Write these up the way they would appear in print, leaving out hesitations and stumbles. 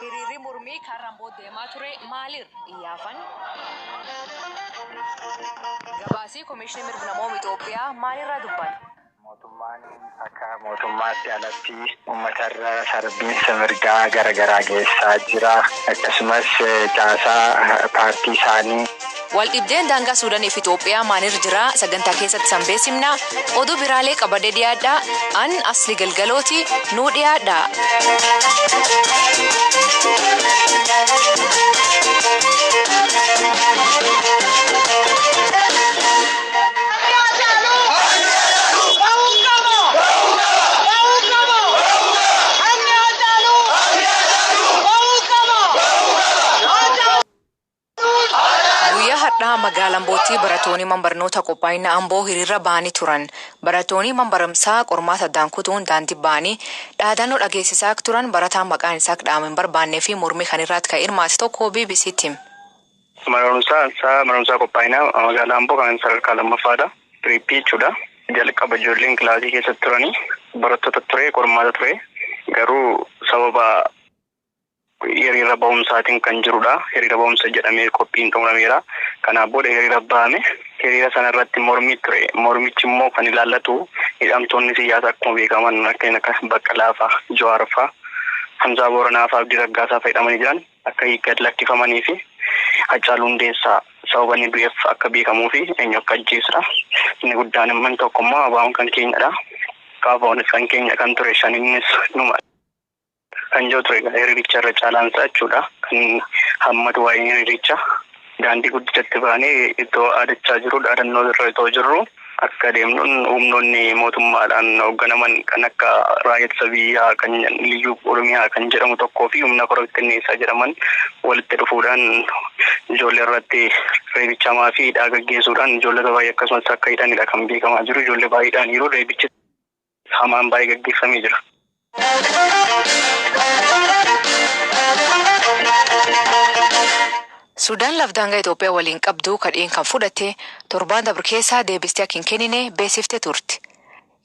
Hiriirri mormii karraan deemaa ture maaliir iyyaafan? Gabaasii Komishinii Mirga Namoomaa Itoophiyaa maalirraa dubbata? Mootummaan akka mootummaatti alatti uummatarra sarbiinsa mirgaa garaagaraa geessaa jira. Akkasumas caasaa paartii isaanii. Waldhibdeen daangaa Suudaaniif Itoophiyaa maalirra jira? Sagantaa keessatti sanbeessimna. Oduu biraalee qabadee dhiyaadhaa. An Asli Galgalooti nuu dhiyaadhaa. Magaalaan Boottii baratoonni manbarnoota qophaa'ina Amboo hiriira ba'anii turan. Baratoonni manbaramsaa qormaata addaan kutuun daandii ba'anii dhaadannoo dhageessisaa turan. Barataan maqaan isaa dhahamuu hin barbaannee fi mormii kan irratti ka'e hirmaate tokko BBC'tti. Manbarumsaa qophaa'ina magaalaa Amboo kan sadarkaa lammaffaadha. Piriippii jechuudha. Jalqaba ijoolleen kilaasii keessatti turanii barattoota ture qormaata ture. Garuu sababa hiriira ba'umsaatiin kan jirudha. Hiriira ba'umsa jedhamee qophiin xumurameera. Kanaaf booda hiriira ba'ame. Hiriira sana irratti mormii ture. Mormichi immoo kan ilaallatu hidhamtoonni siyaasaa akkuma beekaman akka Baqqalaa fa'aa, Jawaar fa'aa, Hamzaa Booranaa fa'aa, Abdii Raggaasaa fayyadamanii jiran akka gad lakkifamanii fi Hacaaluu Hundeessaa sababa inni du'eef akka beekamuu fi eenyu akka ajjeesudha. Inni guddaan immoo tokko immoo abaa'uun kan keenyadha. Kaafaa'uunis kan keenya kan ture shaninnis numa. Kan jiru ture hiriiricha irra caalaansaa jechuudha. Kan hammatu waa'ee hiriiricha daandii guddichatti baanee iddoo aadachaa jiru dhaadannoo irra itoo jirru akka deemnuun humnoonni mootummaadhaan hoogganaman kan akka raayyaa ittisa biyyaa kan liyyuu oromiyaa kan jedhamu tokkoo fi humna korokkeessaa jedhaman walitti dhufuudhaan ijoollee irratti reebichamaa fi hidhaa gaggeessuudhaan ijoollee baay'ee akkasumas akka hidhanidha kan beekamaa jiru. Ijoollee baay'eedhaan yeroo reebichi hamaan baay'ee gaggeeffamee jira. Suudaan lafdaangaa Itoophiyaa waliin qabdu kadhiin kan fudhate torbaan dabre keessaa deebistee akka hin kennine beeksiftee turte.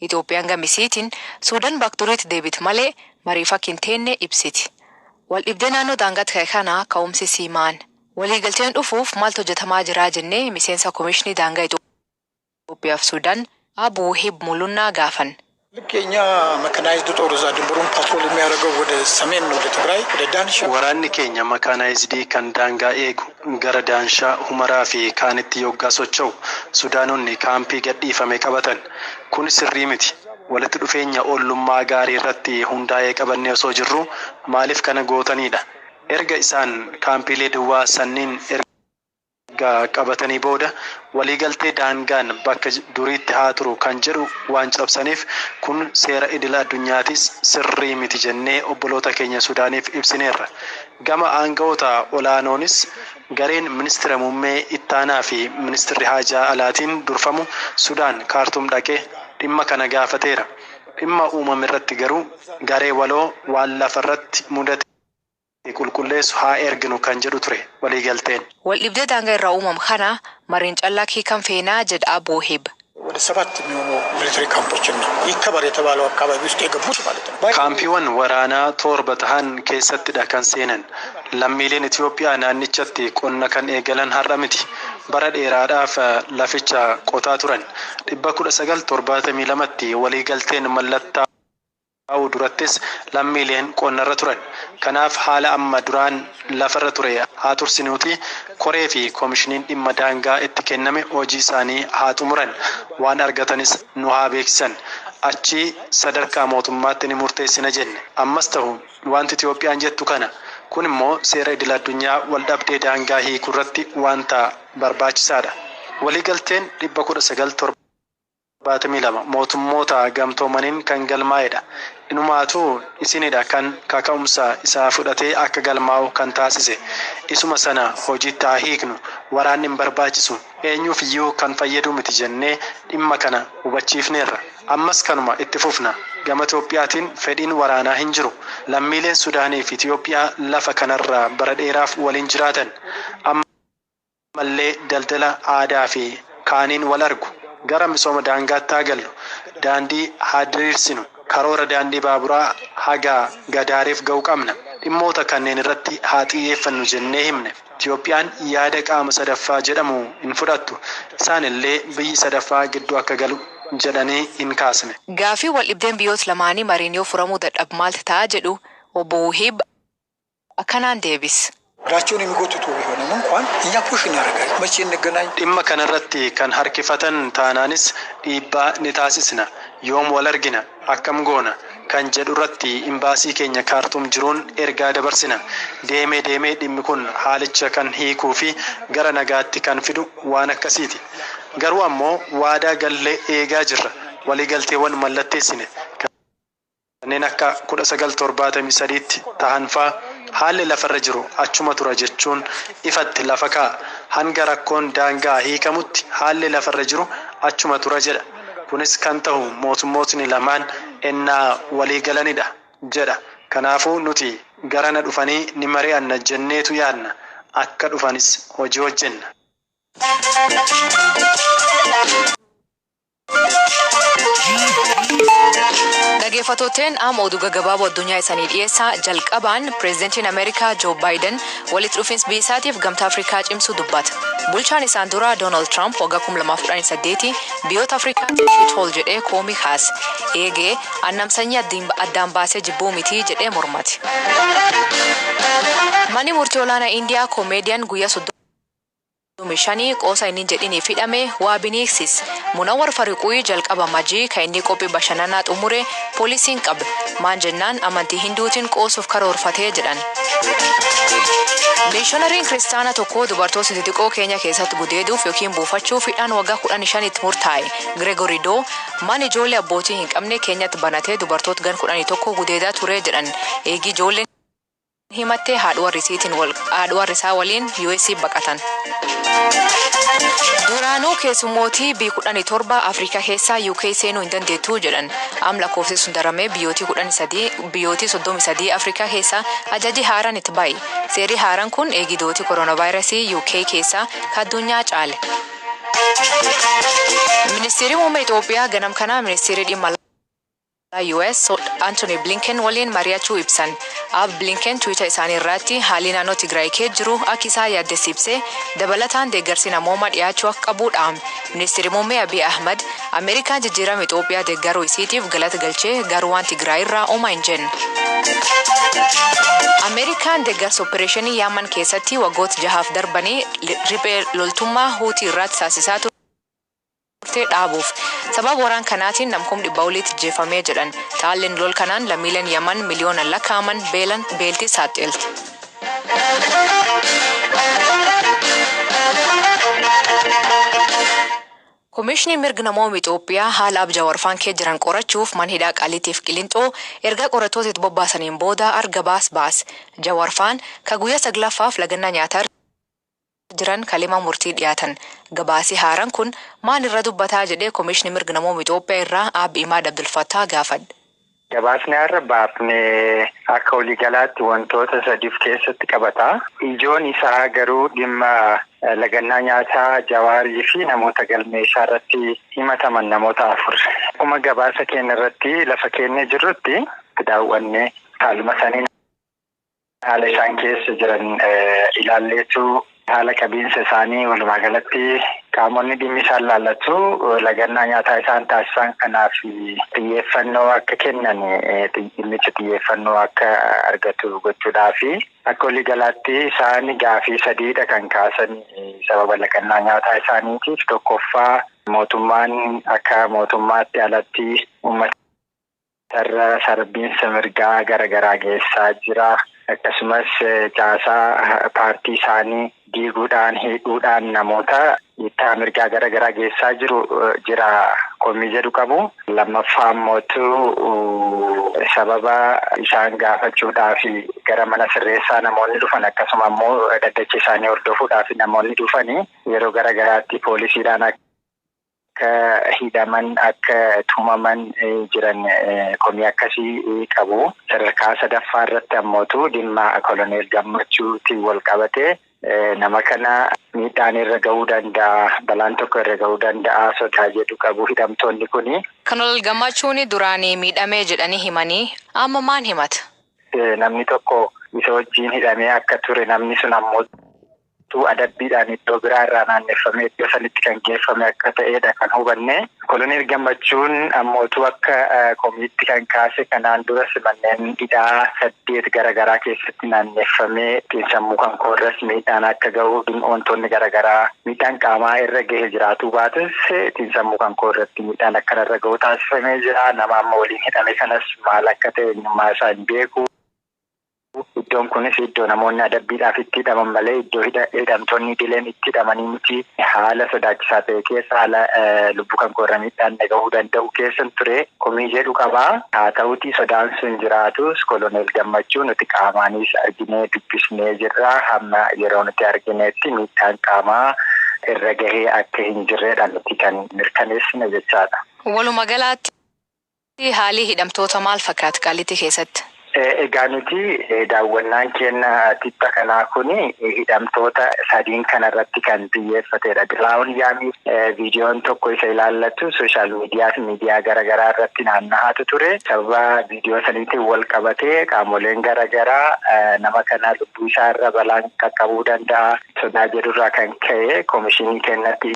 Itoophiyaan gamisiitiin Suudaan bakturiitti deebite malee mariif akka hin teenne ibsiti. Waldhibdee naannoo daangaatti ka'e kana ka'umsi siimaan. Waliigalteen dhufuuf maaltu hojjetamaa jira jennee miseensa Komishinii Daangaa Itoophiyaaf Suudaan Abuu Hib Mulunnaa gaafan. ልክኛ መካናይዝድ ጦር እዛ ድንበሩን ፓትሮል የሚያደርገው ወደ ሰሜን ነው፣ ወደ ትግራይ ወደ ዳንሻ ወራን ኬኛ መካናይዝድ ከን ዳንጋ ኤጉ ገረ ዳንሻ ሁመራ ፊ ካንቲ ዮጋሶቸው ሱዳኑን ካምፒ ገዲፈሜ ቀበተን ኩን ስሪ ሚቲ ወለት ዱፌኛ ኦሉማ ጋሪ ረቲ ሁንዳዬ ቀበኔ ሶ ጅሩ ማሊፍ ከነ ጎተኒዳ ኤርገ ኢሳን ካምፒ ሌድዋ ሰኒን qabatanii booda waliigaltee daangaan bakka duriitti haa turu kan jedhu waan cabsaniif kun seera idila addunyaatis sirrii miti jennee obboloota keenya Sudaaniif ibsineerra. Gama aangawoota olaanoonis gareen ministeera muummee ittaanaa fi ministeerri haajaa alaatiin durfamu Sudaan kaartuum dhaqee dhimma kana gaafateera. Dhimma uumame irratti garuu garee waloo waan lafarratti mudate qulqulleessu haa erginu kan jedhu ture waliigalteen. Waldhibdee daangaa irraa uumame kana mariin callaa kan feenaa jedha Abuu Hib. ወደ 7 የሚሆኑ ሚሊተሪ ካምፖችን ነው ይከበር የተባለው አካባቢ ውስጥ የገቡት ማለት ነው። ካምፒወን ወራና torba tahan keessattidha kan seenan. Lammiileen Itoophiyaa naannichatti qonna kan eegalan har'a miti. Bara dheeraadhaaf laficha qotaa turan. 1972tti waliigalteen mallattaa durattis lammiileen qonnarra turan. Kanaaf haala amma duraan lafarra ture haa tursinuuti koree fi komishiniin dhimma daangaa itti kenname hojii isaanii haa xumuran, waan argatanis nu haa beeksisan. Achi sadarkaa mootummaatti ni murteessina jenne. Ammas ta'u wanti Itoophiyaan jettu kana kun immoo seera idil addunyaa waldhabdee daangaa hiikuu irratti wanta barbaachisaadha. Waliigalteen 1972 mootummoota gamtoomaniin kan galmaa'edha. Inumaatu isinidha kan kaka'umsa isaa fudhatee akka galmaa'u kan taasise. Isuma sana hojiitti haa hiiknu, waraanni hin barbaachisu, eenyuuf iyyuu kan fayyadu miti jennee dhimma kana hubachiifneerra. Ammas kanuma itti fufna. Gama Itoophiyaatiin fedhiin waraanaa hin jiru. Lammiileen Sudaanii fi Itoophiyaa lafa kanarraa bara dheeraaf waliin jiraatan. Ammallee daldala aadaa fi kaaniin wal argu. Gara misooma daangaatti haa gallu. Daandii haa diriirsinu. karoora daandii baaburaa haga Gadaariif ga'u qabna. Dhimmoota kanneen irratti haa xiyyeeffannu jennee himne. Itoophiyaan yaada qaama sadaffaa jedhamu hin fudhattu. Isaan illee biyyi sadaffaa gidduu akka galu jedhanii hin kaasne. Gaafii wal dhibdeen biyyoota lamaanii mariin yoo furamuu dadhabu maaltu ta'a jedhu obbo Wuhiib akkanaan deebis. ራቸውን የሚጎትቱ ቢሆንም እንኳን እኛ ፑሽ እናደርጋለን። መቼ እንገናኝ? dhimma kanarratti kan harkifatan taanaanis dhiibbaa ni taasisna. yoom wal argina akkam goona kan jedhu irratti imbaasii keenya kaartuum jiruun ergaa dabarsina. deemee dhimmi kun haalicha kan hiikuu fi gara nagaatti kan fidu waan akkasiiti. garuu ammoo waadaa gallee eegaa jirra. waliigalteewwan mallatteessine kanneen akka 1973tti tahanfaa haalli lafarra jiru achuma tura jechuun ifatti lafa kaa'a. hanga rakkoon daangaa hiikamutti haalli lafarra jiru achuma tura jedha. kunis kan ta'u mootummootni lamaan ennaa walii galanidha jedha. kanaafuu nuti garana dhufanii ni mari'anna jenneetu yaadna. akka dhufanis hojii hojjenna. Dhaggeeffattootni amma oduu gaggabaaboo addunyaa isaanii dhiyeessaa jalqabaan pireezidantiin Ameerikaa Joo Baayiden walitti dhufiinsa biyya isaatiif gamtaa Afrikaa cimsuu dubbata. Bulchaan isaan duraa Doonaald Tiraamp waggaa 2018 biyyoota Afrikaatti shitool jedhee koomii kaase. Eegee annamsanyii addaan baasee jibbuu mitii jedhee mormate. Manni murtii olaanaa Indiyaa koomeediyaan guyyaa 35 qoosa inni jedhanii hidhame waa biniiksis. Munawwar Fariquu jalqaba majii kan inni qophii bashannanaa xumure poolisiin qabe. Maan jennaan amantii hinduutiin qoosuuf karoorfatee jedhan. Mishinariin kiristaanaa tokko dubartoota xixiqqoo Keeniyaa keessatti gudeeduuf yookiin buufachuuf hidhaan waggaa 15tti murtaa'e. Gregory Doo mana ijoollee abbootii hin qabne Keeniyaatti banatee dubartoota gan 11 gudeedaa ture jedhan. Eegi ijoolleen himattee haadha warrisaa waliin US baqatan. Duraanuu keessummootii B17 Afrikaa keessaa UK seenuu hin dandeettu jedhan. Am lakkoofsi sun daramee biyyooti 33 Afrikaa keessaa ajaji haaraan itti baay'e. Seerri haaraan kun eegidooti koronaavaayirasii UK keessaa addunyaa caale. Ministeerri muummee Itoophiyaa ganam kanaa ministeerri dhimma US Anthony Blinken waliin mari'achuu ibsan. Blinken Twitter isaanii irratti haalli naannoo Tigraay keessa jiru akka isaa yaaddessiibsee dabalataan deeggarsi namoomaa dhiyaachuu akka qabu dhaame. Ministeerri muummee Abiy Ahmad Ameerikaan jijjiirama Itoophiyaa deeggaruu isiitiif galata galchee garuu waan Tigraay irraa homaa hin jenne. Ameerikaan deeggarsa opereeshinii Yaaman keessatti waggoota 6 darbanii riphee loltummaa Huutii irratti taasisaa ture dhaabuuf. Sababa waraan kanaatiin namkum 100 jeefamee jedhan. Taalleen lol kanaan lammiileen Yaman miliyoonaan lakkaa'aman beeltii saaxilte. Komishinii mirga namoota Itoophiyaa haala Jawaarfaan keessa jiran qorachuuf manhidhaa Qaaliitiif Qilinxoo erga qorattoota bobbaasaniin booda arga baas. Jawaarfaan ka guyyaa 9ffaaf lagannaa nyaataa jiran kalima murtii dhiyaatan. Gabaasi haaraan kun maal irra dubbataa jedhee komishinii mirga namoota Itoophiyaa irraa Abbi Imaad Abdulfattaa gaafadhe. Gabaasni har'a baafnee akka waliigalaatti wantoota sadiif keessatti qabata. Ijoon isaa garuu dhimma lagannaa nyaataa Jawaarii fi namoota galmeessaa irratti himataman namoota 4. Akkuma gabaasa keenya irratti lafa keenya jirrutti daawwannee haaluma saniin haala isaan keessa jiran ilaalleetu haala qabiinsa isaanii walumaa galatti qaamonni dhimmi isaan laallatu lagannaa nyaataa isaan taasisan kanaaf xiyyeeffannoo akka kennan dhimmichi xiyyeeffannoo akka argatu gochuudhaaf akka waliigalaatti isaan gaafii 3dha kan kaasan sababa lagannaa nyaataa isaaniitiif. Tokkoffaa mootummaan akka mootummaatti alatti uummata sarbiinsa mirgaa garaagaraa geessaa jira. Akkasumas caasaa paartii isaanii diiguudhaan hidhuudhaan namoota dhiittaa mirgaa garaagaraa geessaa jira komii jedhu qabu. Lammaffaa immoo sababa isaan gaafachuudhaaf gara mana sirreessaa namoonni dhufan akkasuma immoo daddacha isaanii hordofuudhaaf namoonni dhufanii yeroo garaagaraatti poolisiidhaan akka hidhaman akka tumaman jiran komii akkasii qabu. Sadarkaa sadaffaa irratti ammootu dhimma Koloneel Gammachuutiin wal qabate nama kana miidhaan irra ga'uu danda'a, balaan tokko irra ga'uu danda'a sodaa jedhu qabu hidhamtoonni kuni. Koloneel Gammachuun duraanii miidhamee jedhanii himanii amma maan himata? Namni tokko isa wajjin hidhamee akka ture namni sun ammoo adabbiidhaan iddoo biraa irraa naanneffamee iddoo sanitti kan geeffame akka ta'edha kan hubanne. Koloneel Gammachuun ammootu akka komiitti kan kaase kanaan duras manneen hidhaa 8 garaagaraa keessatti naanneffamee xiinsammuu kan koorras miidhaan akka ga'u wantoonni garaagaraa miidhaan qaamaa irra ga'ee jiraatu baatus xiinsammuu kan koorratti miidhaan akka irra ga'u taasifamee jira. Nama amma waliin hidhame kanas maal akka ta'e eenyummaa isaa hin beeku. Iddoon kunis iddoo namoonni adabbiidhaaf itti hidhaman malee iddoo hidhamtoonni dileen itti hidhamanii miti. Haala sodaachisaa ta'e keessa haala lubbuu kan koorra miidhaan dhagahuu danda'u keessan ture komii jedhu qabaa. Haa ta'uutii sodaan sun jiraatus Koloneel Gammachuu nuti qaamaanis arginee dubbisnee jirra. Hamma yeroo nuti argineetti miidhaan qaamaa irra gahee akka hin jirredha nuti kan mirkaneessine jechaadha. Walumaa galaatti haalli hidhamtoota maal fakkaata Qaallitti keessatti? Egaa nuti daawwannaan keenya tippa kanaa kuni hidhamtoota 3 kanarratti kan xiyyeeffatedha. Giraawun yaamii viidiyoon tokko isa ilaallatu sooshaal miidiyaa fi miidiyaa garaagaraa irratti naanna'aatu ture. Sababa viidiyoo saniitiin wal qabatee qaamoleen garaagaraa nama kana lubbuu isaa irra balaan qaqqabuu danda'a sodaa jedhurraa kan ka'e komishinii keenyatti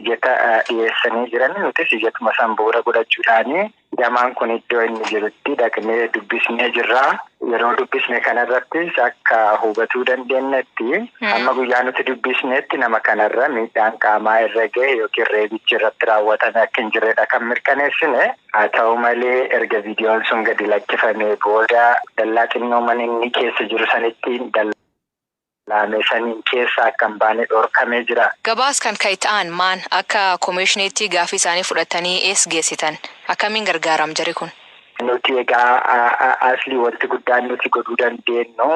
iyyata dhiyeessanii jiran nutis iyyatuma san bu'uura godhachuudhaani gamaan kun iddoo inni jirutti dhaqnee dubbisnee jirra. Yeroo dubbisne kanarrattis akka hubatuu dandeenyetti amma guyyaa nuti dubbisneetti nama kanarra miidhaan qaamaa irra ga'e yookiin reebichi irratti raawwatame akka hin jirredha kan mirkaneessine. Haa ta'u malee erga viidiyoon sun gadi lakkifamee booda dallaa xinnooman inni keessa jiru sanitti laamesaniin keessa akka hin baane dhorkamee jira. Gabaas kan ka'e ta'an maan akka koomishiniitti gaafii isaanii fudhatanii ees geessitan akkamiin gargaaram jari kun? Nuti egaa asli wanti guddaan nuti godhuu dandeenyu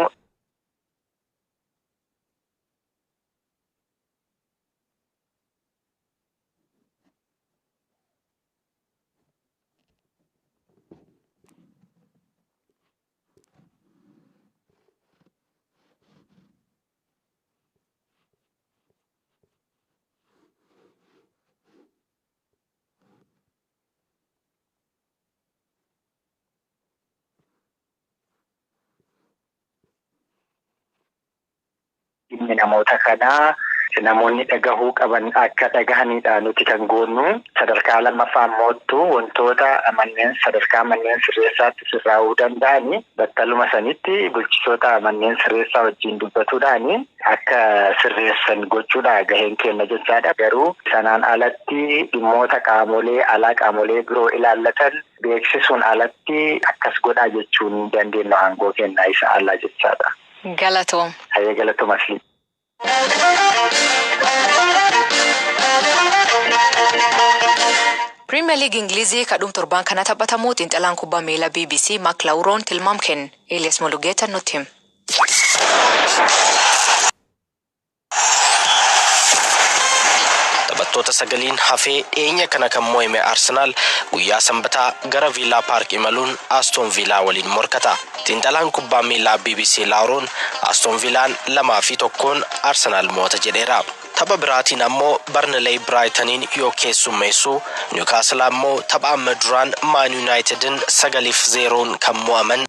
dhimmi namoota kanaa namoonni dhagahuu qaban akka dhagahanidha nuti kan goonu. Sadarkaa lammaffaa immoo wantoota sadarkaa manneen sirreessaatti sirraa'uu danda'ani battaluma sanitti bulchitoota manneen sirreessaa wajjin dubbatuudhaani akka sirreessan gochuudha gaheen keenya jechaadha. Garuu sanaan alatti dhimmoota qaamolee alaa qaamolee biroo ilaallatan beeksisuun alatti akkas godhaa jechuun dandeenyu aangoo kennaa isa alaa jechaadha. Galatoom. Hayyee galatoom asli. Premier League Ingilizii kadhum torban kana taphatamu xiinxalaan kubbaa miilaa BBC Mark Lawron tilmaam kenne. Elias Molugeeta nutti hima. Taphattoota sagaliin hafee dhiyeenya kana kan mo'ame Arsenaal guyyaa sanbataa gara Villa Park imaluun Aston Villa waliin morkata. Xiinxalaan kubbaa miilaa BBC Lawron Aston Villaan 2-1 Arsenaal mo'ata jedheera. Tapha biraatiin ammoo Burnley Brightoniin yoo keessummeessu Newcastle ammoo tapha amma duraan Man Unitedin 9-0 kan mo'aman